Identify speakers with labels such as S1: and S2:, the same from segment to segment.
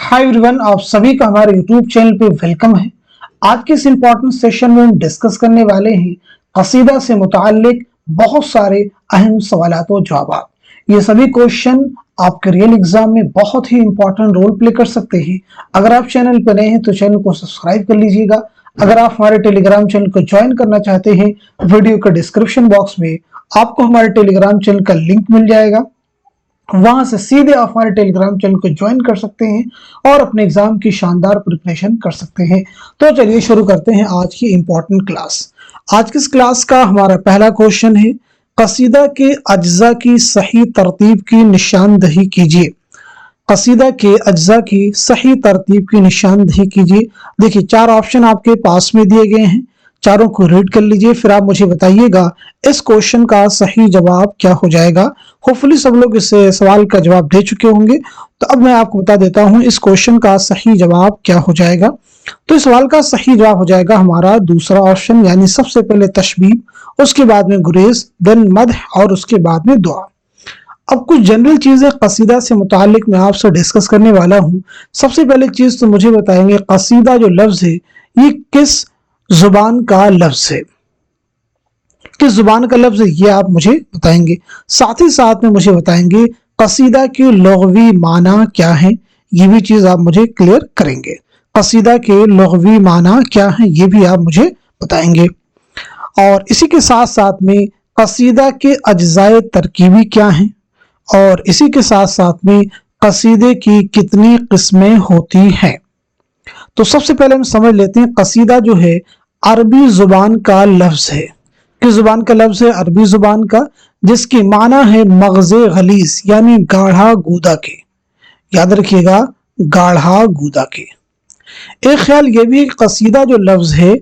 S1: Hi everyone, आप सभी का हमारे यूट्यूब चैनल पे वेलकम है। आज के इस इम्पोर्टेंट सेशन में हम डिस्कस करने वाले हैं कसीदा से मुताल्लिक बहुत सारे अहम सवालात और जवाब। ये सभी क्वेश्चन आपके रियल एग्जाम में बहुत ही इंपॉर्टेंट रोल प्ले कर सकते हैं। अगर आप चैनल पर नए हैं तो चैनल को सब्सक्राइब कर लीजिएगा। अगर आप हमारे टेलीग्राम चैनल को ज्वाइन करना चाहते हैं, वीडियो के डिस्क्रिप्शन बॉक्स में आपको हमारे टेलीग्राम चैनल का लिंक मिल जाएगा। वहां से सीधे आप हमारे टेलीग्राम चैनल को ज्वाइन कर सकते हैं और अपने एग्जाम की शानदार प्रिपरेशन कर सकते हैं। तो चलिए शुरू करते हैं आज की इंपॉर्टेंट क्लास। आज की इस क्लास का हमारा पहला क्वेश्चन है, कसीदा के अज्जा की सही तरतीब की निशानदही कीजिए। कसीदा के अज्जा की सही तरतीब की निशानदही कीजिए। देखिए, चार ऑप्शन आपके पास में दिए गए हैं, चारों को रीड कर लीजिए, फिर आप मुझे बताइएगा इस क्वेश्चन का सही जवाब क्या हो जाएगा। होपफुली सब लोग इस सवाल का जवाब दे चुके होंगे, तो अब मैं आपको बता देता हूं इस क्वेश्चन का सही जवाब क्या हो जाएगा। तो इस सवाल का सही जवाब हो जाएगा हमारा दूसरा ऑप्शन, यानी सबसे पहले तशबीह, उसके बाद में गुरेज, देन मदह और उसके बाद में दुआ। अब कुछ जनरल चीजें कसीदा से मुतालिक मैं आपसे डिस्कस करने वाला हूं। सबसे पहले चीज तो मुझे बताएंगे कसीदा जो लफ्ज है ये किस जुबान का लफ्ज है, किस जुबान का लफ्ज है ये आप मुझे बताएंगे। साथ ही साथ में मुझे बताएंगे कसीदा के लुग़वी माना क्या है, ये भी चीज आप मुझे क्लियर करेंगे। कसीदा के लुग़वी माना क्या है ये भी आप मुझे बताएंगे। और इसी के साथ साथ में कसीदा के अज्जाए तरकीबी क्या हैं, और इसी के साथ साथ में कसीदे की कितनी किस्में होती हैं। तो सबसे पहले हम समझ लेते हैं, कसीदा जो है अरबी जुबान का लफ्ज है। किस जुबान का लफ्ज है? अरबी जुबान का, जिसकी माना है मगज़े गलीज़, यानी गाढ़ा गूदा के। याद रखिएगा, गाढ़ा गूदा के। एक ख्याल ये भी, कसीदा जो लफ्ज है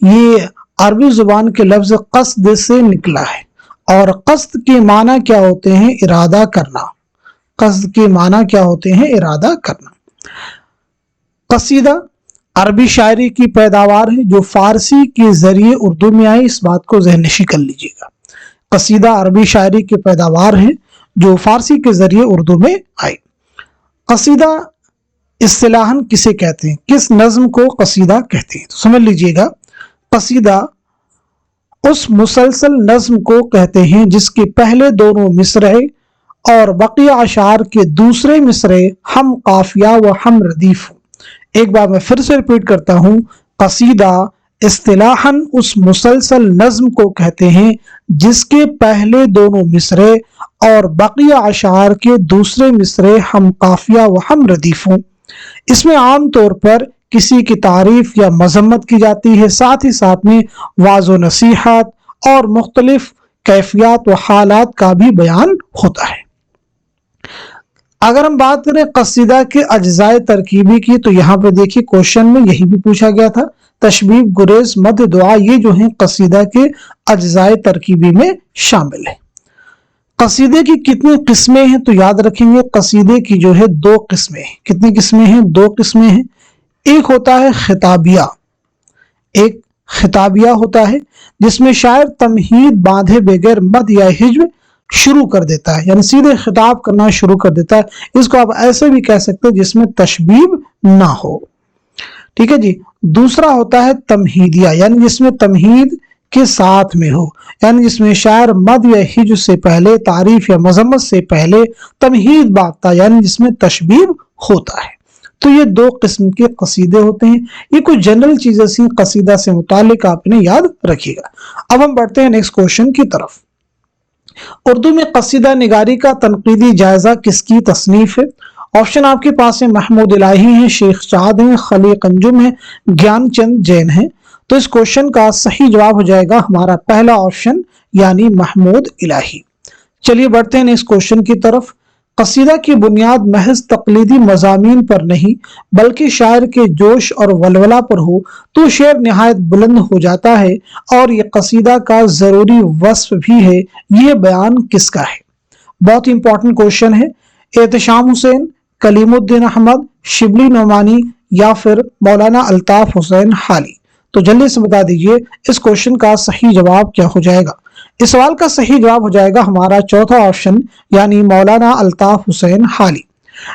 S1: ये अरबी जुबान के लफ्ज कस्द से निकला है, और कस्द के माना क्या होते हैं? इरादा करना। कस्द के माना क्या होते हैं? इरादा करना। कसीदा अरबी शायरी की पैदावार है जो फारसी के जरिए उर्दू में आई, इस बात को ज़हननशीं कर लीजिएगा। कसीदा अरबी शायरी की पैदावार है जो फारसी के जरिए उर्दू में आई। कसीदा इस्तिलाहन किसे कहते हैं? किस नज्म को कसीदा कहते हैं? तो समझ लीजिएगा, कसीदा उस मुसलसल नज्म को कहते हैं जिसके पहले दोनों मिसरे और बकिया अशार के दूसरे मिसरे हम काफिया व हम रदीफ। एक बार मैं फिर से रिपीट करता हूं, कसीदा इस्तिलाहन उस मुसलसल नज्म को कहते हैं जिसके पहले दोनों मिसरे और बकिया अशार के दूसरे मिसरे हम काफिया व हम रदीफ हों। इसमें आम तौर पर किसी की तारीफ या मजम्मत की जाती है, साथ ही साथ में वाज़ो नसीहत और मुख्तलिफ कैफियत व हालात का भी बयान होता है। अगर हम बात करें कसीदा के अज्जाए तरकीबी की, तो यहाँ पे देखिए क्वेश्चन में यही भी पूछा गया था। तशबीह, गुरेज, मद, दुआ, ये जो है कसीदा के अज्जाए तरकीबी में शामिल है। कसीदे की कितनी किस्में हैं? तो याद रखेंगे कसीदे की जो है दो किस्में हैं। कितनी किस्में हैं? दो किस्में हैं। एक होता है खिताबिया, एक खिताबिया होता है जिसमें शायर तमहीद बांधे बगैर मद या हिज्व शुरू कर देता है, यानी सीधे खिताब करना शुरू कर देता है। इसको आप ऐसे भी कह सकते हैं जिसमें तशबीब ना हो। ठीक है जी। दूसरा होता है तमहीदिया, यानी जिसमें तमहीद के साथ में हो, यानी जिसमें शायर मद या हिज्व से पहले, तारीफ या मजम्मत से पहले तमहीद बांधता, यानी जिसमें तशबीब होता है। तो ये दो किस्म के कसीदे होते हैं। ये कुछ जनरल चीजें सी कसीदा से मुतालिक आपने याद रखिएगा। अब हम बढ़ते हैं नेक्स्ट क्वेश्चन की तरफ। उर्दू में कसीदा निगारी का तनकीदी जायजा किसकी तसनीफ है? ऑप्शन आपके पास है, महमूद इलाही है, शेख चाद है, खलीक अंजुम है, ज्ञानचंद जैन है। तो इस क्वेश्चन का सही जवाब हो जाएगा हमारा पहला ऑप्शन, यानी महमूद इलाही। चलिए बढ़ते हैं इस क्वेश्चन की तरफ। कसीदा की बुनियाद महज तकलीदी मज़ामीन पर नहीं बल्कि शायर के जोश और वलवला पर हो तो शेर निहायत बुलंद हो जाता है, और ये कसीदा का जरूरी वस्फ भी है। ये बयान किसका है? बहुत इंपॉर्टेंट क्वेश्चन है। एहतशाम हुसैन, कलीमुद्दीन अहमद, शिबली नोमानी या फिर मौलाना अल्ताफ हुसैन हाली। तो जल्दी से बता दीजिए इस क्वेश्चन का सही जवाब क्या हो जाएगा। इस सवाल का सही जवाब हो जाएगा हमारा चौथा ऑप्शन, यानी मौलाना अल्ताफ हुसैन हाली।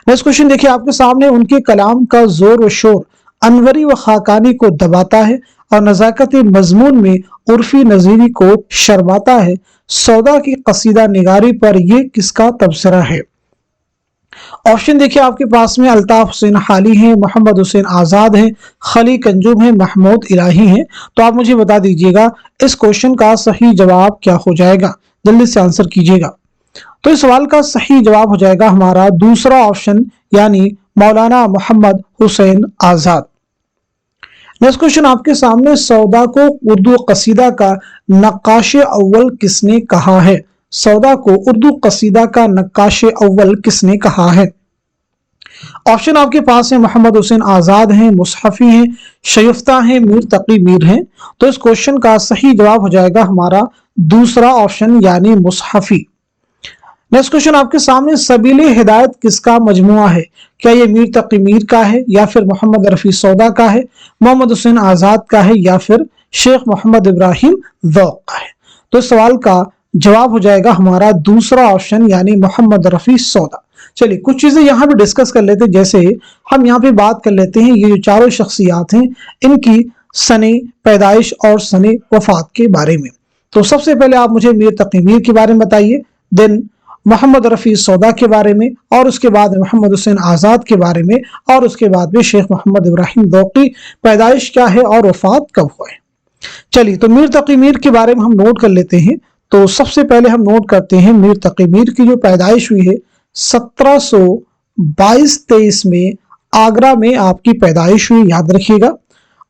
S1: नेक्स्ट क्वेश्चन देखिए आपके सामने, उनके कलाम का जोर व शोर अनवरी व खाकानी को दबाता है और नजाकत मजमून में उर्फी नजीरी को शर्माता है। सौदा की कसीदा निगारी पर यह किसका तबसरा है? ऑप्शन देखिए आपके पास में अल्ताफ हुसैन हाली हैं, मोहम्मद हुसैन आजाद हैं, खली कंजूम हैं, महमूद इलाही हैं। तो आप मुझे बता दीजिएगा इस क्वेश्चन का सही जवाब क्या हो जाएगा, जल्दी से आंसर कीजिएगा। तो इस सवाल का सही जवाब हो जाएगा हमारा दूसरा ऑप्शन, यानी मौलाना मोहम्मद हुसैन आजाद। नेक्स्ट क्वेश्चन आपके सामने, सौदा को उर्दू कसीदा का नक्काश अव्वल किसने कहा है? सौदा को उर्दू कसीदा का नक्काश अव्वल किसने कहा है? ऑप्शन आपके पास है मोहम्मद हुसैन आजाद हैं, मुसहफी हैं, शयुफ्ता हैं, मीर तकी मीर हैं। तो इस क्वेश्चन का सही जवाब हो जाएगा हमारा दूसरा ऑप्शन, यानी मुसहफी। नेक्स्ट क्वेश्चन आपके सामने, सबीले हिदायत किसका मजमुआ है? क्या ये मीर तकी मीर का है, या फिर मोहम्मद रफी सौदा का है, मोहम्मद हुसैन आजाद का है, या फिर शेख मोहम्मद इब्राहिम ज़ौक़ का है? तो इस सवाल का जवाब हो जाएगा हमारा दूसरा ऑप्शन, यानी मोहम्मद रफी सौदा। चलिए कुछ चीजें यहाँ पे डिस्कस कर लेते हैं। जैसे हम यहाँ पे बात कर लेते हैं ये जो चारों शख्सियात हैं इनकी सने पैदाइश और सने वफात के बारे में। तो सबसे पहले आप मुझे मीर तकी मीर के बारे में बताइए, देन मोहम्मद रफी सौदा के बारे में, और उसके बाद मोहम्मद हुसैन आजाद के बारे में, और उसके बाद में शेख मोहम्मद इब्राहिम ज़ौक़ की पैदाइश क्या है और वफात कब हुआ है। चलिए तो मीर तकी मीर के बारे में हम नोट कर लेते हैं। तो सबसे पहले हम नोट करते हैं मीर तकी मीर की जो पैदाइश हुई है 1722-23 में आगरा में आपकी पैदाइश हुई, याद रखिएगा।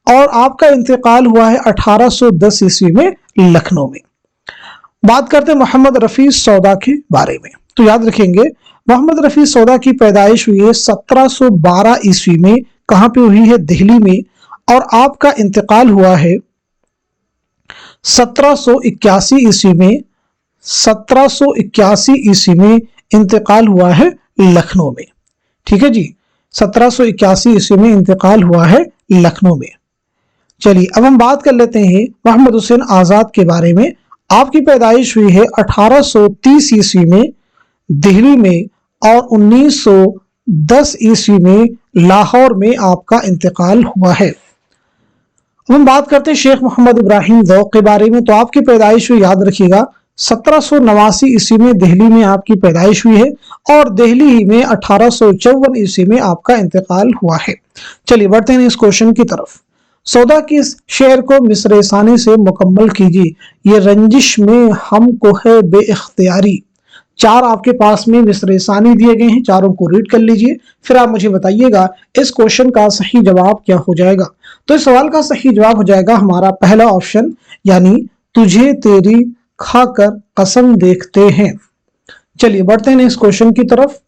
S1: और आपका इंतकाल हुआ है 1810 ईस्वी में लखनऊ में। बात करते हैं मोहम्मद रफी सौदा के बारे में। तो याद रखेंगे मोहम्मद रफी सौदा की पैदाइश हुई है 1712 ईस्वी में। कहां पे हुई है? दिल्ली में। और आपका इंतकाल हुआ है 1781 ईस्वी में। 1781 ईस्वी में इंतकाल हुआ है लखनऊ में। ठीक है जी, 1781 ईस्वी में इंतकाल हुआ है लखनऊ में। चलिए अब हम बात कर लेते हैं मोहम्मद हुसैन आजाद के बारे में। आपकी पैदाइश हुई है 1830 ईस्वी में दिल्ली में, और 1910 ईस्वी में लाहौर में आपका इंतकाल हुआ है। अब हम बात करते हैं शेख मोहम्मद इब्राहिम ज़ौक़ के बारे में। तो आपकी पैदाइश हुई, याद रखिएगा, 1789 ईस्वी में दिल्ली में आपकी पैदाइश हुई है, और दिल्ली ही में 1854 ईस्वी में आपका इंतकाल हुआ है। चलिए बढ़ते हैं इस क्वेश्चन की तरफ। सौदा की इस शेर को मिसरे सानी से मुकम्मल कीजिए। ये रंजिश में हमको है बेइख्तियारी। चार आपके पास में मिसरे सानी दिए गए हैं, चारों को रीड कर लीजिए, फिर आप मुझे बताइएगा इस क्वेश्चन का सही जवाब क्या हो जाएगा। तो इस सवाल का सही जवाब हो जाएगा हमारा पहला ऑप्शन, यानी तुझे तेरी खाकर कसम देखते हैं। चलिए बढ़ते हैं इस क्वेश्चन की तरफ।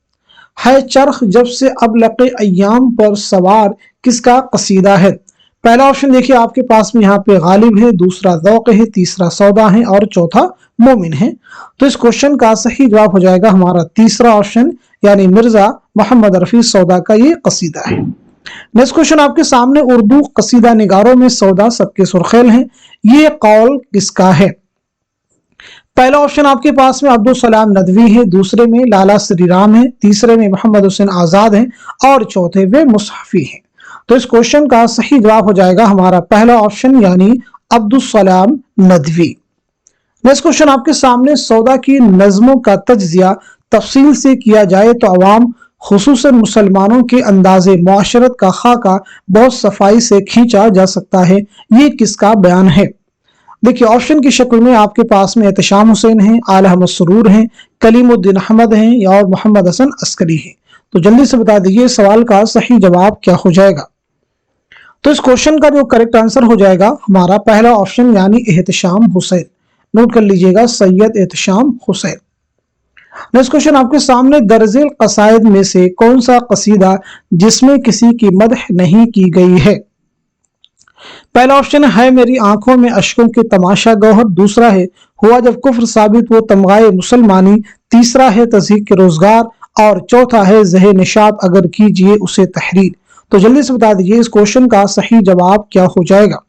S1: है चरख जब से अब लके अय्याम पर सवार किसका कसीदा है? पहला ऑप्शन देखिए आपके पास में यहाँ पे गालिब है, दूसरा ज़ौक़ है, तीसरा सौदा है, और चौथा मोमिन है। तो इस क्वेश्चन का सही जवाब हो जाएगा हमारा तीसरा ऑप्शन, यानी मिर्जा मोहम्मद रफी सौदा का ये कसीदा है। नेक्स्ट क्वेश्चन आपके सामने, उर्दू कसीदा निगारों में सौदा सबके सुर्खेल हैं, ये कौल किसका है? पहला ऑप्शन आपके पास में अब्दुल सलाम नदवी है, दूसरे में लाला श्री राम है, तीसरे में मोहम्मद हुसैन आजाद हैं, और चौथे में मुसहफी हैं। तो इस क्वेश्चन का सही जवाब हो जाएगा हमारा पहला ऑप्शन, यानी अब्दुल सलाम नदवी। नेक्स्ट क्वेश्चन आपके सामने, सौदा की नज़्मों का तज्जिया तफसील से किया जाए तो अवाम खुसूसन मुसलमानों के अंदाजे मुआशरत का खाका बहुत सफाई से खींचा जा सकता है, ये किसका बयान है? देखिए ऑप्शन की शक्ल में आपके पास में एहतशाम हुसैन हैं, आला अहमद सुरूर हैं, कलीमुद्दीन अहमद हैं, और मोहम्मद हसन अस्करी हैं। तो जल्दी से बता दीजिए सवाल का सही जवाब क्या हो जाएगा। तो इस क्वेश्चन का जो करेक्ट आंसर हो जाएगा हमारा पहला ऑप्शन, यानी एहतशाम हुसैन। नोट कर लीजिएगा, सैयद एहतशाम हुसैन। नेक्स्ट क्वेश्चन आपके सामने, दर्जिल कसायद में से कौन सा कसीदा जिसमें किसी की मदह नहीं की गई है? पहला ऑप्शन है मेरी आंखों में अश्कों के तमाशा गौहर, दूसरा है हुआ जब कुफ्र साबित वो तमगाए मुसलमानी, तीसरा है तज़हीक के रोजगार, और चौथा है ज़हे निशात अगर कीजिए उसे तहरीर। तो जल्दी से बता दीजिए इस क्वेश्चन का सही जवाब क्या हो जाएगा।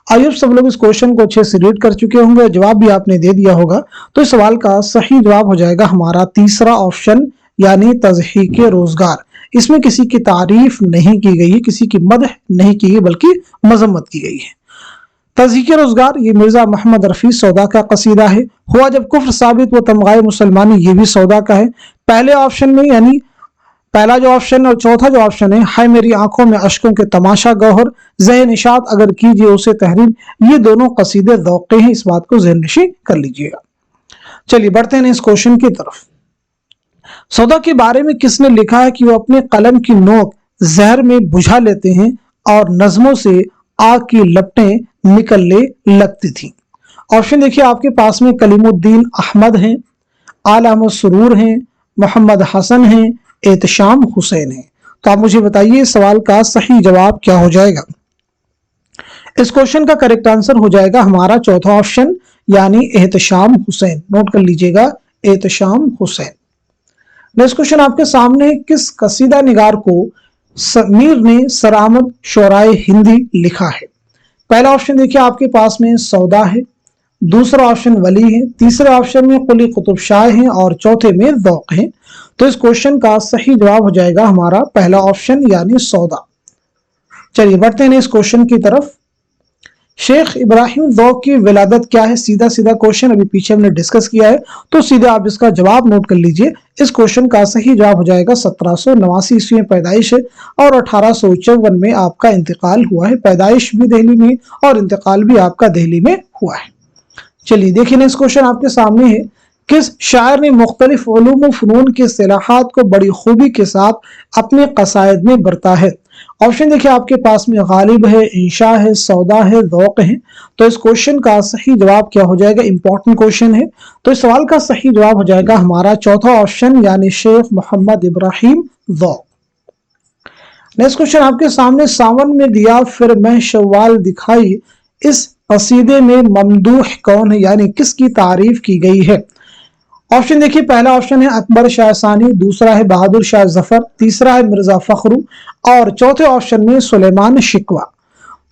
S1: आइए सब लोग इस क्वेश्चन को अच्छे से रीड कर चुके होंगे, जवाब भी आपने दे दिया होगा। तो इस सवाल का सही जवाब हो जाएगा हमारा तीसरा ऑप्शन, यानी तज़हीक रोजगार। इसमें किसी की तारीफ नहीं की गई है, किसी की मदह नहीं की गई बल्कि मजम्मत की गई है। तज़हीक रोजगार ये मिर्जा मोहम्मद रफ़ी सौदा का कसीदा है। हुआ जब कुफ्र साबित व तमगाए मुसलमानी, ये भी सौदा का है। पहले ऑप्शन में यानी पहला जो ऑप्शन और चौथा जो ऑप्शन है मेरी आंखों में अश्कों के तमाशा गौहर, ज़हन निशात अगर कीजिए उसे तहरीर, ये दोनों कसीदे ज़ौक़े हैं। इस बात को ज़हन नशी कर लीजिएगा। चलिए बढ़ते हैं इस क्वेश्चन की तरफ। सौदा के बारे में किसने लिखा है कि वो अपने कलम की नोक जहर में बुझा लेते हैं और नज़मों से आग की लपटें निकलने लगती थी। ऑप्शन देखिए आपके पास में कलीमुद्दीन अहमद हैं, आला अहमद सुरूर हैं, मोहम्मद हसन हैं, एहतशाम हुसैन हैं। तो आप मुझे बताइए इस सवाल का सही जवाब क्या हो जाएगा। इस क्वेश्चन का करेक्ट आंसर हो जाएगा हमारा चौथा ऑप्शन यानी एहतशाम हुसैन। नोट कर लीजिएगा, एहतशाम हुसैन। नेक्स्ट क्वेश्चन आपके सामने, किस कसीदा निगार को मीर ने सरामद शोराए हिंदी लिखा है। पहला ऑप्शन देखिए आपके पास में सौदा है, दूसरा ऑप्शन वली है, तीसरे ऑप्शन में कुली कुतुब शाह है और चौथे में ज़ौक़ है। तो इस क्वेश्चन का सही जवाब हो जाएगा हमारा पहला ऑप्शन यानी सौदा। चलिए बढ़ते हैं इस क्वेश्चन की तरफ। शेख इब्राहिम ज़ौक़ की विलादत क्या है। सीधा सीधा क्वेश्चन अभी पीछे हमने डिस्कस किया है, तो सीधे आप इसका जवाब नोट कर लीजिए। इस क्वेश्चन का सही जवाब हो जाएगा 1789 ईस्वी में पैदाइश है और 1854 में आपका इंतकाल हुआ है। पैदाइश भी दिल्ली में और इंतकाल भी आपका दिल्ली में हुआ है। चलिए देखिए नेक्स्ट क्वेश्चन आपके सामने है, किस शायर ने मुख्तलिफ उलूम व फ़नून के इस्तिलाहात को बड़ी खूबी के साथ अपने कसायद में बरता है। ऑप्शन देखिए आपके पास में गालिब है, इंशा है, सौदा है, ज़ौक़ है। तो इस क्वेश्चन का सही जवाब क्या हो जाएगा। इंपॉर्टेंट क्वेश्चन है, तो इस सवाल का सही जवाब हो जाएगा हमारा चौथा ऑप्शन यानी शेख मोहम्मद इब्राहिम ज़ौक़। नेक्स्ट क्वेश्चन आपके सामने, सावन में दिया फिर मैं शव्वाल दिखाई, इस कसीदे में ममदूह कौन है यानी किसकी तारीफ की गई है। ऑप्शन देखिए पहला ऑप्शन है अकबर शाह सानी, दूसरा है बहादुर शाह जफर, तीसरा है मिर्जा फखरू और चौथे ऑप्शन में सुलेमान शिकवा।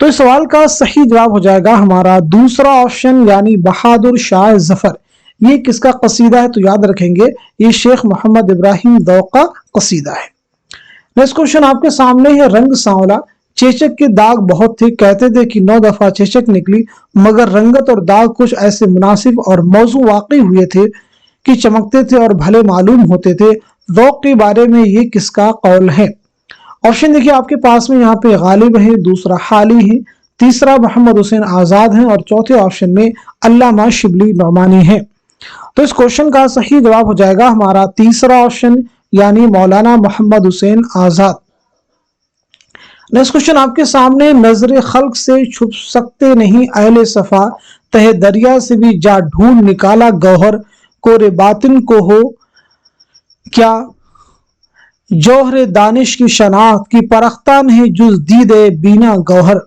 S1: तो इस सवाल का सही जवाब हो जाएगा हमारा दूसरा ऑप्शन यानी बहादुर शाह जफर। ये किसका कसीदा है, तो याद रखेंगे ये शेख मोहम्मद इब्राहिम ज़ौक़ का कसीदा है। नेक्स्ट क्वेश्चन आपके सामने है, रंग सांवला, चेचक के दाग बहुत थे, कहते थे कि 9 दफा चेचक निकली, मगर रंगत और दाग कुछ ऐसे मुनासिब और मौजू वाकई हुए थे कि चमकते थे और भले मालूम होते थे। ज़ौक़ के बारे में ये किसका कौल है। ऑप्शन देखिए आपके पास में यहाँ पे गालिब है, दूसरा हाली है, तीसरा मोहम्मद हुसैन आज़ाद है और चौथे ऑप्शन में अल्लामा शिबली नौमानी है। तो इस क्वेश्चन का सही जवाब हो जाएगा हमारा तीसरा ऑप्शन यानी मौलाना मोहम्मद हुसैन आज़ाद। नेक्स्ट क्वेश्चन आपके सामने, नजर खल्क से छुप सकते नहीं अहले सफा, तहे दरिया से भी जा ढूंढ निकाला गौहर, कोरे बातिन को हो क्या जौहर दानिश की शनाख्त की परख्ता नहीं जुज दीदे बीना गौहर।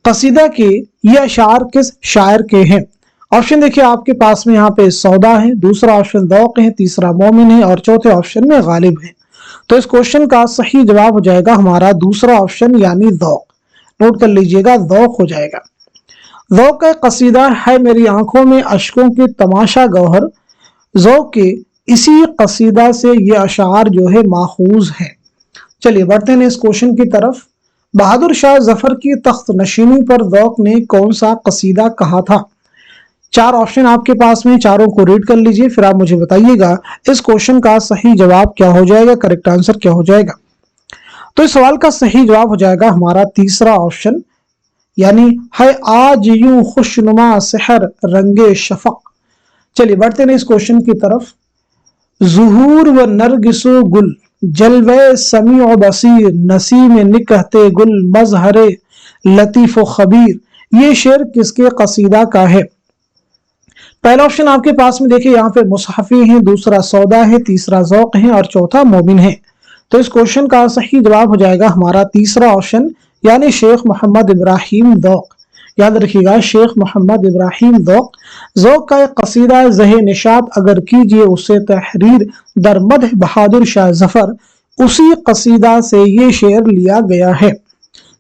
S1: कसीदा के ये अशार किस शायर के हैं। ऑप्शन देखिए आपके पास में यहाँ पे सौदा है, दूसरा ऑप्शन ज़ौक़ है, तीसरा मोमिन है और चौथे ऑप्शन में गालिब है। तो इस क्वेश्चन का सही जवाब हो जाएगा हमारा दूसरा ऑप्शन यानी ज़ौक़। नोट कर लीजिएगा, ज़ौक़ हो जाएगा। ज़ौक़ का कसीदा है मेरी आंखों में अश्कों के तमाशा गौहर। ज़ौक़ के इसी कसीदा से ये अशार जो है माखूज है। चलिए बढ़ते हैं इस क्वेश्चन की तरफ। बहादुर शाह जफर की तख्त नशीनी पर ज़ौक़ ने कौन सा कसीदा कहा था। चार ऑप्शन आपके पास में, चारों को रीड कर लीजिए, फिर आप मुझे बताइएगा इस क्वेश्चन का सही जवाब क्या हो जाएगा, करेक्ट आंसर क्या हो जाएगा। तो इस सवाल का सही जवाब हो जाएगा हमारा तीसरा ऑप्शन यानी है आज यूं खुशनुमा सहर रंगे शफक। चलिए बढ़ते हैं इस क्वेश्चन की तरफ। ज़ुहूर व नरगिसो गुल, जलवे समी व बसीर, नसीम निकहते गुल, मजहरे लतीफ़ व खबीर। ये शेर किसके कसीदा का है। पहला ऑप्शन आपके पास में देखिए यहाँ पे मुसहफी है, दूसरा सौदा है, तीसरा ज़ौक़ है और चौथा मोमिन है। तो इस क्वेश्चन का सही जवाब हो जाएगा हमारा तीसरा ऑप्शन यानी शेख मोहम्मद इब्राहिम ज़ौक़। याद रखिएगा शेख मोहम्मद इब्राहिम ज़ौक़। ज़ौक़ का एक कसीदा ज़ह निशात अगर कीजिए उसे तहरीर दर मदह बहादुर शाह जफर, उसी कसीदा से ये शेर लिया गया है।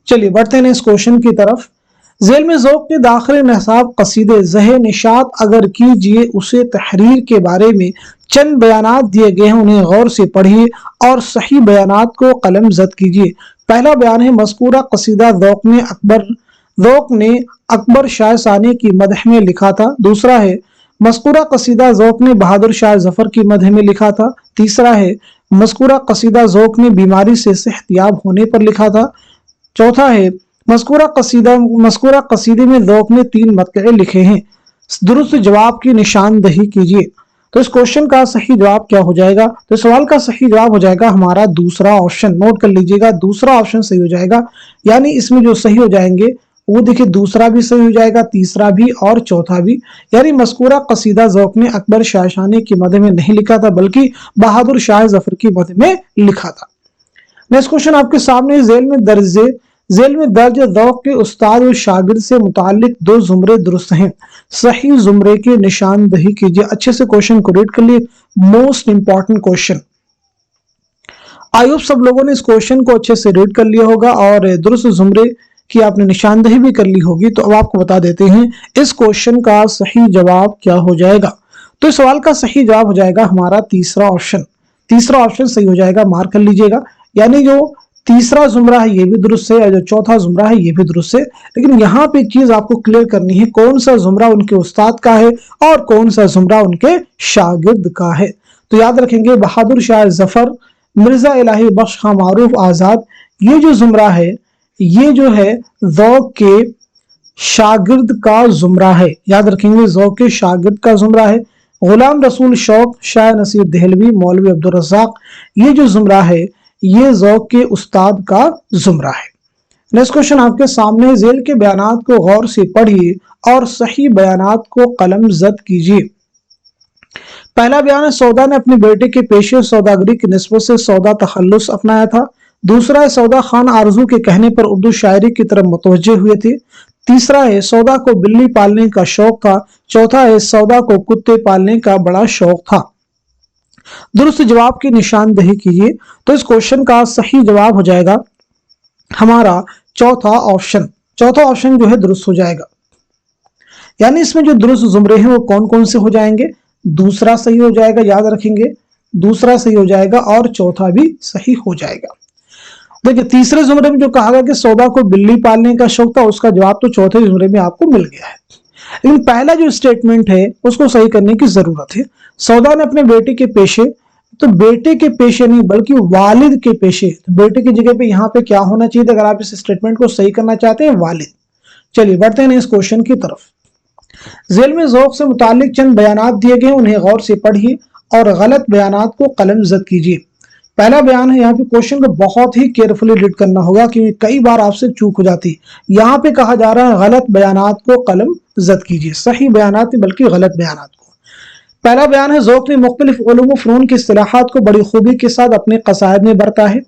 S1: चलिए बढ़ते हैं इस क्वेश्चन की तरफ। ذیل میں ذوق کے داخل نصاب قصیدے ذہ نشاط اگر کیجئے اسے تحریر کے بارے میں چند بیانات دیے گئے ہیں، انہیں غور سے پڑھیے اور صحیح بیانات کو قلم زد کیجئے۔ پہلا بیان ہے مذکورہ قصیدہ ذوق نے اکبر شاہ ثانی کی مدح میں لکھا تھا۔ دوسرا ہے مذکورہ قصیدہ ذوق نے بہادر شاہ ظفر کی مدح میں لکھا تھا۔ تیسرا ہے مذکورہ قصیدہ ذوق نے بیماری سے صحت یاب ہونے پر لکھا تھا۔ چوتھا ہے مذکورہ قصیدے میں ذوق نے 3 مقطعے لکھے ہیں۔ درست جواب کی نشاندہی کیجیے۔ تو اس کوشچن کا صحیح جواب کیا ہو جائے گا؟ تو سوال کا صحیح جواب ہو جائے گا ہمارا دوسرا آپشن۔ نوٹ کر لیجئے گا، دوسرا آپشن صحیح ہو جائے گا، یعنی اس میں جو صحیح ہو جائیں گے وہ دیکھیں دوسرا بھی صحیح ہو جائے گا، تیسرا بھی اور چوتھا بھی، یعنی مذکورہ قصیدہ ذوق نے اکبر شاہ ثانی کی مدح میں نہیں لکھا تھا بلکہ بہادر شاہ ظفر کی مدح میں لکھا تھا۔ نیکسٹ کوشچن آپ کے سامنے ذیل میں درج ذوق کے استاد و شاگرد سے متعلق 2 زمرے درست ہیں، صحیح زمرے کی نشاندہی کیجیے۔ اچھے سے کوشچن کو ریڈ کر لیے، most important question. I hope سب لوگوں نے اس کوشچن کو اچھے سے ریڈ کر لیا ہوگا اور درست زمرے کی آپ نے نشاندہی بھی کر لی ہوگی۔ تو اب آپ کو بتا دیتے ہیں اس کوشچن کا صحیح جواب کیا ہو جائے گا۔ تو اس سوال کا صحیح جواب ہو جائے گا ہمارا تیسرا آپشن۔ تیسرا آپشن صحیح ہو جائے گا، مارک کر لیجئے گا، یعنی جو تیسرا زمرہ ہے یہ بھی درست ہے اور جو چوتھا زمرہ ہے یہ بھی درست ہے۔ لیکن یہاں پہ چیز آپ کو کلیئر کرنی ہے کون سا زمرہ ان کے استاد کا ہے اور کون سا زمرہ ان کے شاگرد کا ہے۔ تو یاد رکھیں گے بہادر شاہ ظفر، مرزا الہی بخش خاں معروف آزاد، یہ جو زمرہ ہے یہ جو ہے ذوق کے شاگرد کا زمرہ ہے۔ یاد رکھیں گے ذوق کے شاگرد کا زمرہ ہے۔ غلام رسول شوق، شاہ نصیر دہلوی، مولوی عبدالرزاق، یہ جو زمرہ ہے یہ ذوق کے استاد کا زمرہ ہے۔ نیکسٹ کوشچن آپ کے سامنے، ذیل کے بیانات کو غور سے پڑھیے اور صحیح بیانات کو قلم زد کیجیے۔ پہلا بیان ہے سودا نے اپنے بیٹے کے پیشے سوداگری کی نسبت سے سودا تخلص اپنایا تھا۔ دوسرا ہے سودا خان آرزو کے کہنے پر اردو شاعری کی طرف متوجہ ہوئے تھے۔ تیسرا ہے سودا کو بلی پالنے کا شوق تھا۔ چوتھا ہے سودا کو کتے پالنے کا بڑا شوق تھا۔ درست جواب کی نشاندہی کیجیے۔ تو اس کوشچن کا صحیح جواب ہو جائے گا ہمارا چوتھا آپشن۔ چوتھا آپشن جو ہے درست ہو جائے گا، یعنی اس میں جو درست زمرے ہیں وہ کون کون سے ہو جائیں گے؟ دوسرا صحیح ہو جائے گا، یاد رکھیں گے دوسرا صحیح ہو جائے گا اور چوتھا بھی صحیح ہو جائے گا۔ دیکھیں تیسرے زمرے میں جو کہا گیا کہ سودا کو بلی پالنے کا شوق تھا، اس کا جواب تو چوتھے زمرے میں آپ کو مل گیا ہے، لیکن پہلا جو اسٹیٹمنٹ ہے اس کو صحیح کرنے کی ضرورت ہے۔ سودا نے اپنے بیٹے کے پیشے، تو بیٹے کے پیشے نہیں بلکہ والد کے پیشے، تو بیٹے کی جگہ پہ یہاں پہ کیا ہونا چاہیے اگر آپ اس اسٹیٹمنٹ کو صحیح کرنا چاہتے ہیں؟ والد۔ چلیے بڑھتے ہیں اس کوشچن کی طرف۔ ذیل میں ذوق سے متعلق چند بیانات دیے گئے، انہیں غور سے پڑھیے اور غلط بیانات کو قلم زد کیجیے۔ پہلا بیان ہے، یہاں پہ کوشچن کو بہت ہی کیئرفلی ریڈ کرنا ہوگا کیونکہ کئی بار آپ سے چوک ہو جاتی۔ یہاں پہ کہا جا رہا ہے غلط بیانات کو قلم زد کیجیے، صحیح بیانات نہیں بلکہ غلط بیانات کو۔ پہلا بیان ہے ذوق نے مختلف علوم و فنون کی اصطلاحات کو بڑی خوبی کے ساتھ اپنے قصائد میں برتا ہے۔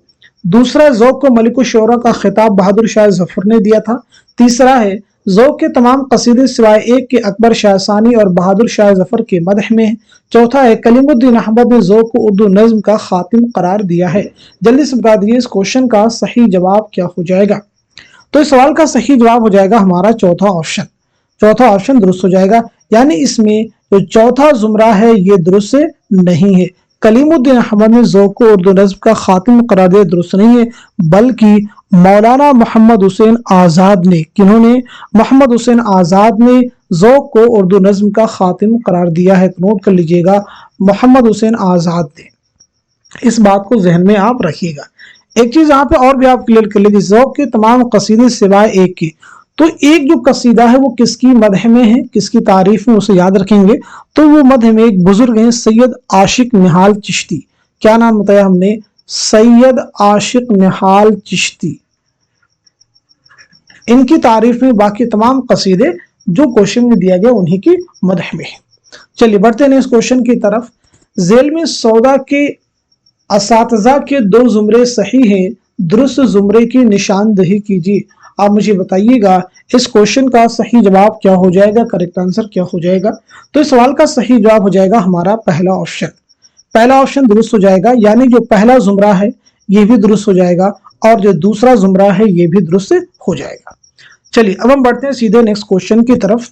S1: دوسرا ذوق کو ملک الشعراء کا خطاب بہادر شاہ ظفر نے دیا تھا۔ تیسرا ہے ذوق کے تمام قصیدے سوائے ایک کے اکبر شاہ ثانی اور بہادر شاہ ظفر کے مدح میں ہیں۔ چوتھا ہے کلیم الدین احمد نے ذوق کو اردو نظم کا خاتم قرار دیا ہے۔ جلدی سے بتا دیجیے اس کوشچن کا صحیح جواب کیا ہو جائے گا؟ تو اس سوال کا صحیح جواب ہو جائے گا ہمارا چوتھا آپشن۔ چوتھا آپشن درست ہو جائے گا، یعنی اس میں جو چوتھا زمرہ ہے یہ درست نہیں ہے۔ کلیم الدین احمد نے ذوق کو اردو نظم کا خاتم قرار دیا، درست نہیں ہے، بلکہ مولانا محمد حسین آزاد نے، کنہوں نے؟ محمد حسین آزاد نے ذوق کو اردو نظم کا خاتم قرار دیا ہے۔ نوٹ کر لیجئے گا محمد حسین آزاد نے، اس بات کو ذہن میں آپ رکھیے گا۔ ایک چیز یہاں پہ اور بھی آپ کلیئر کر لیجیے، ذوق کے تمام قصیدے سوائے ایک کے، تو ایک جو قصیدہ ہے وہ کس کی مدح میں ہے، کس کی تعریف میں، اسے یاد رکھیں گے تو وہ مدح میں ایک بزرگ ہیں سید عاشق نہال چشتی۔ کیا نام بتایا ہم نے؟ سید عاشق نہال چشتی، ان کی تعریف میں، باقی تمام قصیدے جو کوشچن میں دیا گیا انہی کی مدح میں ہے۔ چلیے بڑھتے ہیں اس کوشچن کی طرف۔ ذیل میں سودا کے اساتذہ کے 2 زمرے صحیح ہیں، درست زمرے کی نشاندہی کیجیے۔ آپ مجھے بتائیے گا اس کوشچن کا صحیح جواب کیا ہو جائے گا، کریکٹ آنسر کیا ہو جائے گا؟ تو اس سوال کا صحیح جواب ہو جائے گا ہمارا پہلا آپشن۔ پہلا آپشن درست ہو جائے گا، یعنی جو پہلا زمرہ ہے یہ بھی درست ہو جائے گا اور جو دوسرا زمرہ ہے یہ بھی درست ہو جائے گا۔ चलिए अब हम बढ़ते हैं सीधे नेक्स्ट क्वेश्चन की तरफ।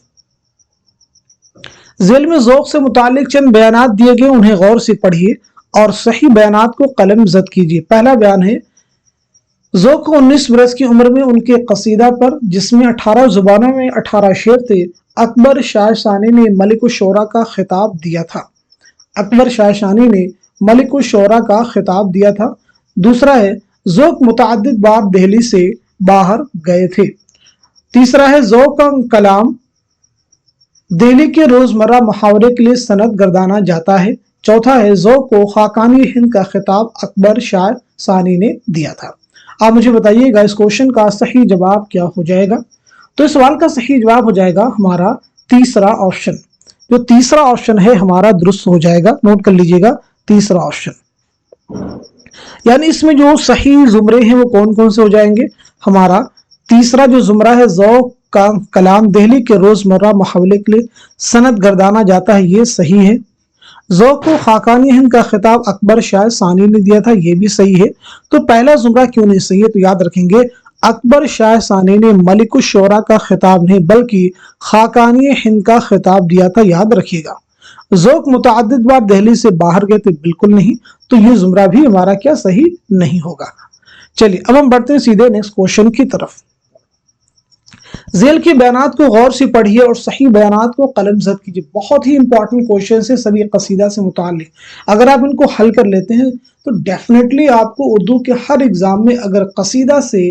S1: ज़ेल में ज़ौक़ से मुतालिक चंद बयानात दिए गए, उन्हें गौर से पढ़िए और सही बयानात को कलम ज़द कीजिए। पहला बयान है, ज़ौक़ को 19 बरस की उम्र में उनके कसीदा पर, जिसमें 18 जुबानों में 18 शेर थे, अकबर शाह सानी ने मलिक शुरा का खिताब दिया था। अकबर शाह सानी ने मलिक शुरा का खिताब दिया था। दूसरा है, ज़ौक़ मुतअद्दिद बार दिल्ली से बाहर गए थे। तीसरा है, ज़ौक़ का कलाम दिल्ली के रोजमर्रा मुहावरे के लिए सनद गर्दाना जाता है। चौथा है, ज़ौक़ को खाकानी हिंद का खिताब अकबर शाह सानी ने दिया था। आप मुझे बताइएगा इस क्वेश्चन का सही जवाब क्या हो जाएगा। तो इस सवाल का सही जवाब हो जाएगा हमारा तीसरा ऑप्शन। जो तीसरा ऑप्शन है हमारा दुरुस्त हो जाएगा। नोट कर लीजिएगा, तीसरा ऑप्शन। यानी इसमें जो सही जुमरे हैं वो कौन कौन से हो जाएंगे। हमारा तीसरा जो जुमरा है, ज़ौक़ का कलाम दिल्ली के रोजमर्रा मुहावरे के लिए सनद गर्दाना जाता है, ये सही है। ज़ौक़ को खाकानी हिंद का खिताब अकबर शाह सानी ने दिया था, ये भी सही है। तो पहला जुमरा क्यों नहीं सही है, तो याद रखेंगे अकबर शाह सानी ने मलिक शुरा का खिताब नहीं बल्कि खाकानी हिंद का खिताब दिया था, याद रखिएगा। ज़ौक़ मुतअद्दिद बार दिल्ली से बाहर गए थे, बिल्कुल नहीं। तो ये जुमरा भी हमारा क्या सही नहीं होगा। चलिए अब हम बढ़ते हैं सीधे नेक्स्ट क्वेश्चन की तरफ। ज़ेल के बयानात को गौर से पढ़िए और सही बयानात को कलम ज़द कीजिए। बहुत ही इंपॉर्टेंट क्वेश्चन है सभी कसीदा से मुताल्लिक। अगर आप इनको हल कर लेते हैं तो डेफिनेटली आपको उर्दू के हर एग्जाम में अगर कसीदा से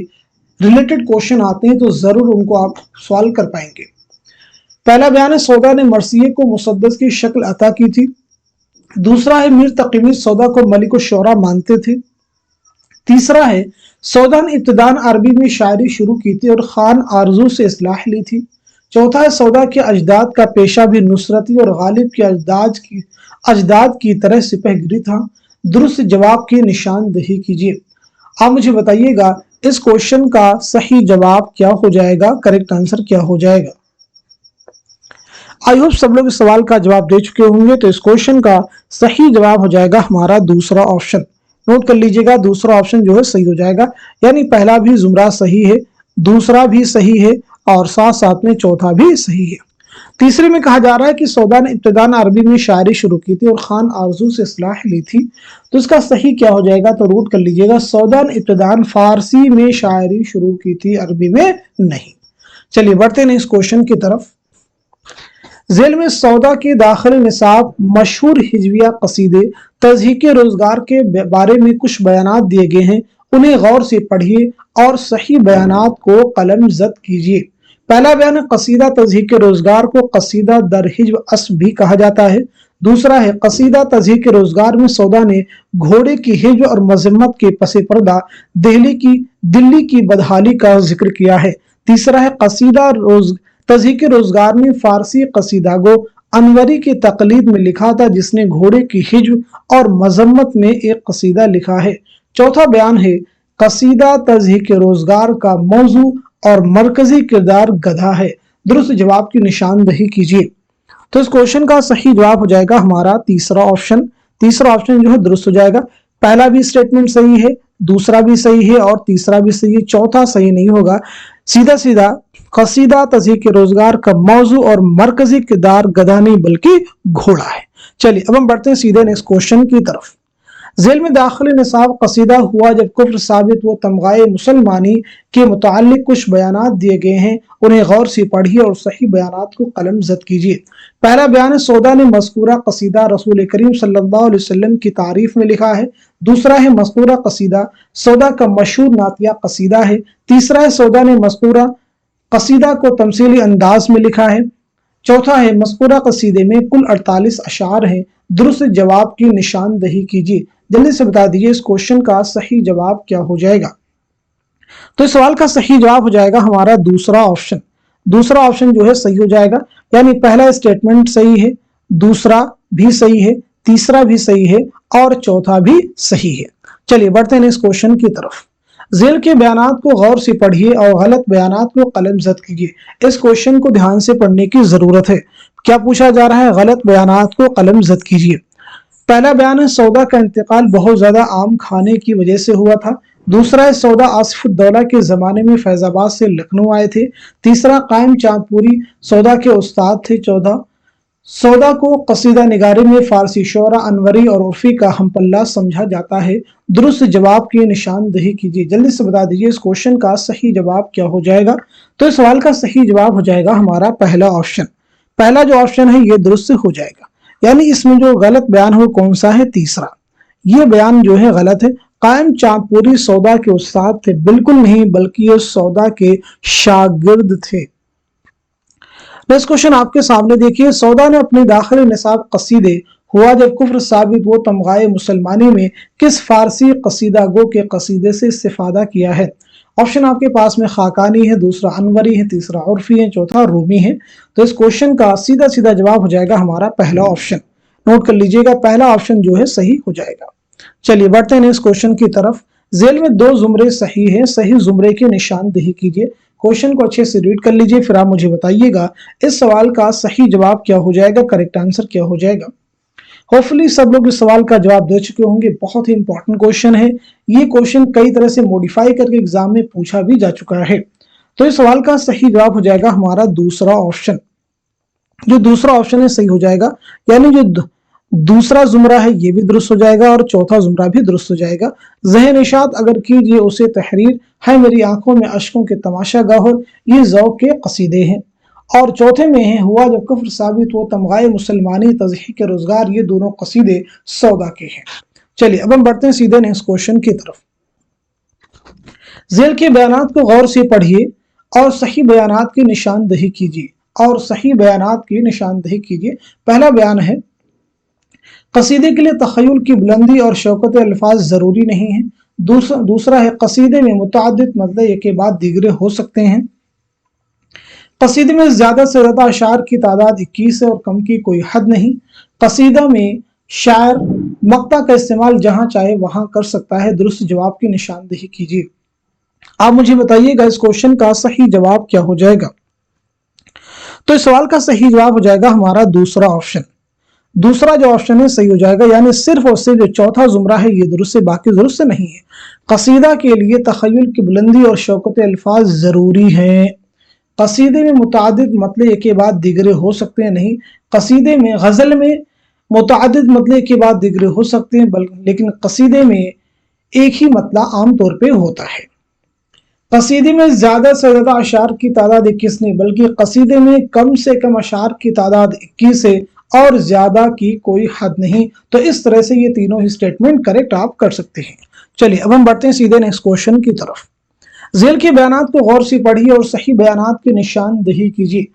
S1: रिलेटेड क्वेश्चन आते हैं तो जरूर उनको आप सॉल्व कर पाएंगे। पहला बयान है, सौदा ने मरसिये को मुसद्दस की शक्ल अता की थी। दूसरा है, मीर तकीमुद्दीन सौदा को मलिक शुरा मानते थे। तीसरा है, सौदा ने इब्तिदान अरबी में शायरी शुरू की थी और खान आरजू से इस्लाह ली थी। चौथा है, सौदा के अजदाद का पेशा भी नुसरती और गालिब के अजदाद की तरह सिपहगिरी था। दुरुस्त जवाब की निशानदही कीजिए। आप मुझे बताइएगा इस क्वेश्चन का सही जवाब क्या हो जाएगा, करेक्ट आंसर क्या हो जाएगा। आई होप सब लोग इस सवाल का जवाब दे चुके होंगे। तो इस क्वेश्चन का सही जवाब हो जाएगा हमारा दूसरा ऑप्शन। नोट कर लीजिएगा, दूसरा ऑप्शन जो है सही हो जाएगा। यानी पहला भी जुमरा सही है, दूसरा भी सही है और साथ साथ में चौथा भी सही है। तीसरे में कहा जा रहा है कि सौदा ने इब्तिदान अरबी में शायरी शुरू की थी और खान आरजू से इस्लाह ली थी। तो इसका सही क्या हो जाएगा, तो नोट कर लीजिएगा, सौदा ने इब्तिदान फारसी में शायरी शुरू की थी, अरबी में नहीं। चलिए बढ़ते हैं इस क्वेश्चन की तरफ। ज़ेल में सौदा के दाखिल निसाब मशहूर हिजविया कसीदे तज़हीक रोजगार के बारे में कुछ बयानात दिए गए हैं, उन्हें गौर से पढ़िए और सही बयानात को कलम ज़द कीजिए। पहला बयान है, कसीदा तज़हीक रोजगार को कसीदा दर हिज्व अस्ब भी कहा जाता है। दूसरा है, कसीदा तज़हीक रोजगार में सौदा ने घोड़े की हिज्व और मजम्मत के पसे पर्दा दिल्ली की बदहाली का जिक्र किया है। तीसरा है, कसीदा तज़हीक रोजगार ने फारसी कसीदा गो अनवरी की तकलीद में लिखा था, जिसने घोड़े की हिज्व और मजम्मत में एक कसीदा लिखा है। चौथा बयान है, कसीदा तज़हीक रोजगार का मौजू और मरकजी किरदार गधा है। दुरुस्त जवाब की निशानदही कीजिए। तो इस क्वेश्चन का सही जवाब हो जाएगा हमारा तीसरा ऑप्शन। तीसरा ऑप्शन जो है दुरुस्त हो जाएगा। पहला भी स्टेटमेंट सही है, दूसरा भी सही है और तीसरा भी सही है, चौथा सही नहीं होगा। सीधा सीधा कसीदा तज़हीक रोजगार का मौजू और मरकजी किरदार गधा नहीं बल्कि घोड़ा है। चलिए अब हम बढ़ते हैं सीधे नेक्स्ट क्वेश्चन की तरफ। ज़ेल में दाखिल निसाब कसीदा हुआ जब कुफ्र साबित व तमगाए मुसलमानी के मुताल्लिक कुछ बयानात दिए गए हैं, उन्हें गौर से पढ़िए और सही बयानात को कलम ज़द कीजिए। पहला बयान है, सौदा ने मज़कूरा कसीदा रसूल करीम सल्लल्लाहु अलैहि वसल्लम की तारीफ में लिखा है। दूसरा है, मज़कूरा कसीदा सौदा का मशहूर नातिया कसीदा है। तीसरा है, सौदा ने मज़कूरा कसीदा को तमसीली अंदाज में लिखा है। चौथा है, मज़कूरा कसीदे में कुल 48 अशार हैं। दुरुस्त जवाब की निशानदही कीजिए। जल्दी से बता दीजिए इस क्वेश्चन का सही जवाब क्या हो जाएगा। तो इस सवाल का सही जवाब हो जाएगा हमारा दूसरा ऑप्शन। दूसरा ऑप्शन जो है सही हो जाएगा। यानी पहला स्टेटमेंट सही है, दूसरा भी सही है, तीसरा भी सही है और चौथा भी सही है। चलिए बढ़ते हैं इस क्वेश्चन की तरफ। ज़ेल के बयानात को गौर से पढ़िए और गलत बयानात को कलम ज़द कीजिए। इस क्वेश्चन को ध्यान से पढ़ने की जरूरत है। क्या पूछा जा रहा है, गलत बयानात को कलम ज़द कीजिए। पहला बयान है, सौदा का इंतकाल बहुत ज्यादा आम खाने की वजह से हुआ था। दूसरा है सौदा आसिफुद्दौला के ज़माने में फैज़ाबाद से लखनऊ आए थे। तीसरा कायम चांदपुरी सौदा के उस्ताद थे। चौदह सौदा को कसीदा निगारी में फारसी शोरा अनवरी और उर्फी का हमपल्ला समझा जाता है। दुरुस्त जवाब की निशानदेही कीजिए। जल्दी से बता दीजिए इस क्वेश्चन का सही जवाब क्या हो जाएगा। तो इस सवाल का सही जवाब हो जाएगा हमारा पहला ऑप्शन। पहला जो ऑप्शन है ये दुरुस्त हो जाएगा, यानी इसमें जो गलत बयान हो कौन सा है, तीसरा। ये बयान जो है गलत है। कायम चांदपुरी सौदा के उस्ताद थे, बिल्कुल नहीं, बल्कि ये सौदा के शागिर्द थे। नेक्स्ट क्वेश्चन आपके सामने देखिए, सौदा ने अपने दाखिल निसाब कसीदे हुआ जब कुफ्र साबित वो तमगाए मुसलमानी में किस फारसी कसीदा गो के कसीदे से इस्तिफादा किया है। ऑप्शन आपके पास में खाकानी है, दूसरा अनवरी है, तीसरा उर्फी है, चौथा रूमी है। तो इस क्वेश्चन का सीधा सीधा जवाब हो जाएगा हमारा पहला ऑप्शन। नोट कर लीजिएगा, पहला ऑप्शन जो है सही हो जाएगा। चलिए बढ़ते हैं नेक्स्ट क्वेश्चन की तरफ। जेल में दो जुमरे सही है, सही जुमरे की निशानदेही कीजिए। क्वेश्चन को अच्छे से रीड कर लीजिए, फिर आप मुझे बताइएगा इस सवाल का सही जवाब क्या हो जाएगा, करेक्ट आंसर क्या हो जाएगा। होपफुली सब लोग इस सवाल का जवाब दे चुके होंगे। बहुत ही इंपॉर्टेंट क्वेश्चन है। ये क्वेश्चन कई तरह से मॉडिफाई करके एग्जाम में पूछा भी जा चुका है। तो इस सवाल का सही जवाब हो जाएगा हमारा दूसरा ऑप्शन। जो दूसरा ऑप्शन है सही हो जाएगा, यानी जो दूसरा जुमरा है ये भी दुरुस्त हो जाएगा और चौथा जुमरा भी दुरुस्त हो जाएगा। ज़हन इशात अगर कीजिए उसे तहरीर है मेरी आंखों में अश्कों के तमाशा गौहर, ये ज़ौक़ के कसीदे हैं। और चौथे में है हुआ जब कुफ्र साबित वो तमगाए मुसलमानी तज़हीक़ रोजगार, ये दोनों कसीदे सौदा के हैं। चलिए अब हम बढ़ते हैं सीधे नेक्स्ट क्वेश्चन की तरफ। ज़ेल के बयानात को गौर से पढ़िए और सही बयानात की निशानदेही कीजिए। और सही बयानात की निशानदेही कीजिए। पहला बयान है, कसीदे के लिए तख़य्युल की बुलंदी और शौकत अल्फाज ज़रूरी नहीं है। दूसरा है, कसीदे में मुतअद्दिद मतलब एक के बाद दीगरे हो सकते हैं। कसीदे में ज़्यादा से ज़्यादा अशार की तादाद 21 है और कम की कोई हद नहीं। कसीदा में शायर मक्ता का इस्तेमाल जहां चाहे वहां कर सकता है। दुरुस्त जवाब की निशानदेही कीजिए। आप मुझे बताइएगा इस क्वेश्चन का सही जवाब क्या हो जाएगा। तो इस सवाल का सही जवाब हो जाएगा हमारा दूसरा ऑप्शन। दूसरा जो ऑप्शन है सही हो जाएगा, यानी सिर्फ और सिर्फ जो चौथा जुमरा है ये दुरुस्त है, बाकी दुरुस्त नहीं है। कसीदा के लिए तख़य्युल की बुलंदी और शौकत अल्फाज जरूरी हैं। कसीदे में मुतअद्दिद मतलब एक के बाद दिगरे हो सकते हैं, नहीं। कसीदे में गजल में मुतअद्दिद मतलब एक के बाद दिगरे हो सकते हैं, लेकिन कसीदे में एक ही मतला आमतौर पर होता है। कसीदे में ज्यादा से ज्यादा अशार की तादाद 21 नहीं, बल्कि कसीदे में कम से कम अशार की तादाद 21 है और ज्यादा की कोई हद नहीं। तो इस तरह से ये तीनों ही स्टेटमेंट करेक्ट आप कर सकते हैं। चलिए अब हम बढ़ते हैं सीधे नेक्स्ट क्वेश्चन की तरफ। जेल के बयानात को गौर से पढ़िए और सही बयानात की निशानदेही कीजिए।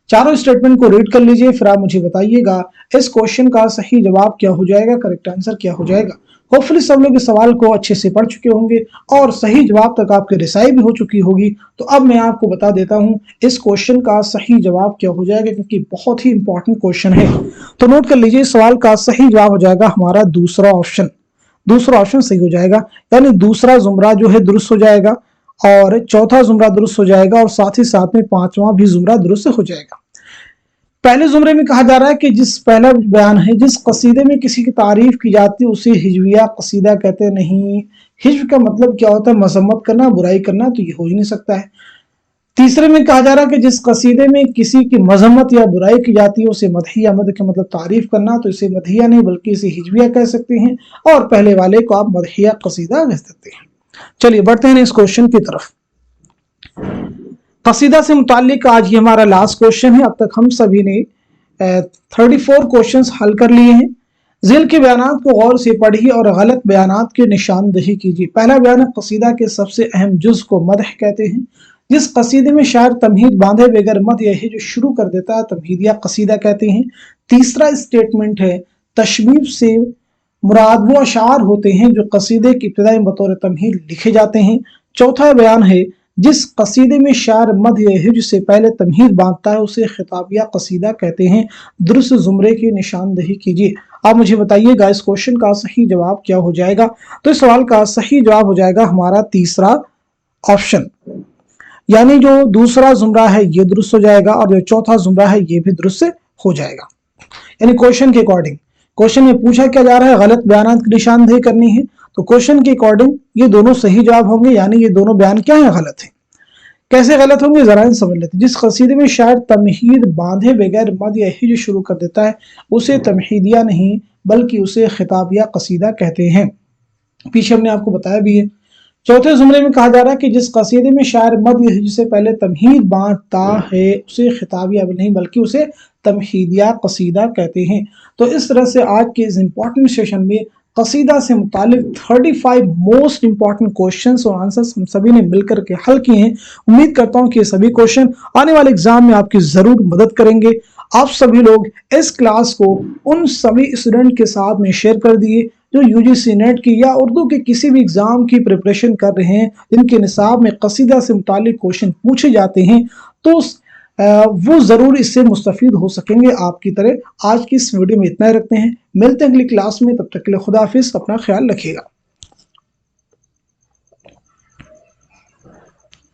S1: चारों स्टेटमेंट को रीड कर लीजिए, फिर आप मुझे बताइएगा इस क्वेश्चन का सही जवाब क्या हो जाएगा, करेक्ट आंसर क्या हो जाएगा। होपफुली सब लोग इस सवाल को अच्छे से पढ़ चुके होंगे और सही जवाब तक आपकी रिसाई भी हो चुकी होगी। तो अब मैं आपको बता देता हूं इस क्वेश्चन का सही जवाब क्या हो जाएगा, क्योंकि बहुत ही इंपॉर्टेंट क्वेश्चन है। तो नोट कर लीजिए, इस सवाल का सही जवाब हो जाएगा हमारा दूसरा ऑप्शन। दूसरा ऑप्शन सही हो जाएगा, यानी दूसरा जुमरा जो है दुरुस्त हो जाएगा और चौथा जुमरा दुरुस्त हो जाएगा और साथ ही साथ में पांचवा भी जुमरा दुरुस्त हो जाएगा। पहले जुमरे में कहा जा रहा है कि जिस पहला बयान है, जिस कसीदे में किसी की तारीफ की जाती है उसे हिजविया कसीदा कहते नहीं। हिज्व का मतलब क्या होता है, मजम्मत करना, बुराई करना, तो ये हो ही नहीं सकता है। तीसरे में कहा जा रहा है कि जिस कसीदे में किसी की मजम्मत या बुराई की जाती है उसे मदहिया, मद का मतलब तारीफ करना, तो इसे मदहिया नहीं बल्कि इसे हिजविया कह सकते हैं। और पहले वाले को आप मदहिया कसीदा कह सकते हैं। चलिए बढ़ते हैं इस क्वेश्चन की तरफ। कसीदा से मुताल्लिक आज ये हमारा लास्ट क्वेश्चन है। अब तक हम सभी ने 34 क्वेश्चंस हल कर लिए हैं। ज़ेल के बयानात को गौर से पढ़िए और गलत बयानात की निशानदेही कीजिए। पहला बयान है, कसीदा के सबसे अहम जुज को मदह कहते हैं। जिस कसीदे में शायर तमहीद बांधे बगैर मद या हिज शुरू कर देता है तमहीद या कसीदा कहते हैं। तीसरा स्टेटमेंट है, तशबीब से मुराद वो अशार होते हैं जो कसीदे की इब्तिदा में बतौर तमहीद लिखे जाते हैं। चौथा बयान है, जिस कसीदे में शायर मद या हिज से पहले तमहीद बांधता है उसे खिताबिया कसीदा कहते हैं। दुरुस्त जुमरे की निशानदेही कीजिए। आप मुझे बताइएगा इस क्वेश्चन का सही जवाब क्या हो जाएगा। तो इस सवाल का सही जवाब हो जाएगा हमारा तीसरा ऑप्शन, यानी जो दूसरा जुमरा है ये दुरुस्त हो जाएगा और जो चौथा जुमरा है ये भी दुरुस्त हो जाएगा। यानी क्वेश्चन के अकॉर्डिंग क्वेश्चन में पूछा क्या जा रहा है, गलत बयान की निशानदेही करनी है। तो क्वेश्चन के अकॉर्डिंग ये दोनों सही जवाब होंगे, यानी ये दोनों बयान क्या है, गलत है। कैसे गलत होंगे जरा समझ लेते हैं। जिस कसीदे में शायर तमहीद बांधे बगैर मद या हिज शुरू कर देता है उसे तमहीदिया नहीं बल्कि उसे खिताबिया कसीदा कहते हैं। पीछे हमने आपको बताया भी है। चौथे जुमले में कहा जा रहा है कि जिस कसीदे में शायर मद या हिज से पहले तमहीद बांधता है उसे खिताबिया नहीं बल्कि उसे तमहीदिया कसीदा कहते हैं। तो इस तरह से आज के इस इंपॉर्टेंट सेशन में कसीदा से मुतालिक 35 मोस्ट इंपॉर्टेंट क्वेश्चंस और आंसर्स हम सभी ने मिलकर के हल किए हैं। उम्मीद करता हूं कि ये सभी क्वेश्चन आने वाले एग्जाम में आपकी जरूर मदद करेंगे। आप सभी लोग इस क्लास को उन सभी स्टूडेंट के साथ में शेयर कर दिए जो यूजीसी नेट की या उर्दू के किसी भी एग्जाम की प्रिपरेशन कर रहे हैं, जिनके निसाब में कसीदा से मुतालिक क्वेश्चन पूछे जाते हैं, तो वो जरूर इससे मुस्तफीद हो सकेंगे आपकी तरह। आज की इस वीडियो में इतना ही रखते हैं, मिलते हैं अगली क्लास में, तब तक के लिए खुदा हाफिज, अपना ख्याल रखिएगा।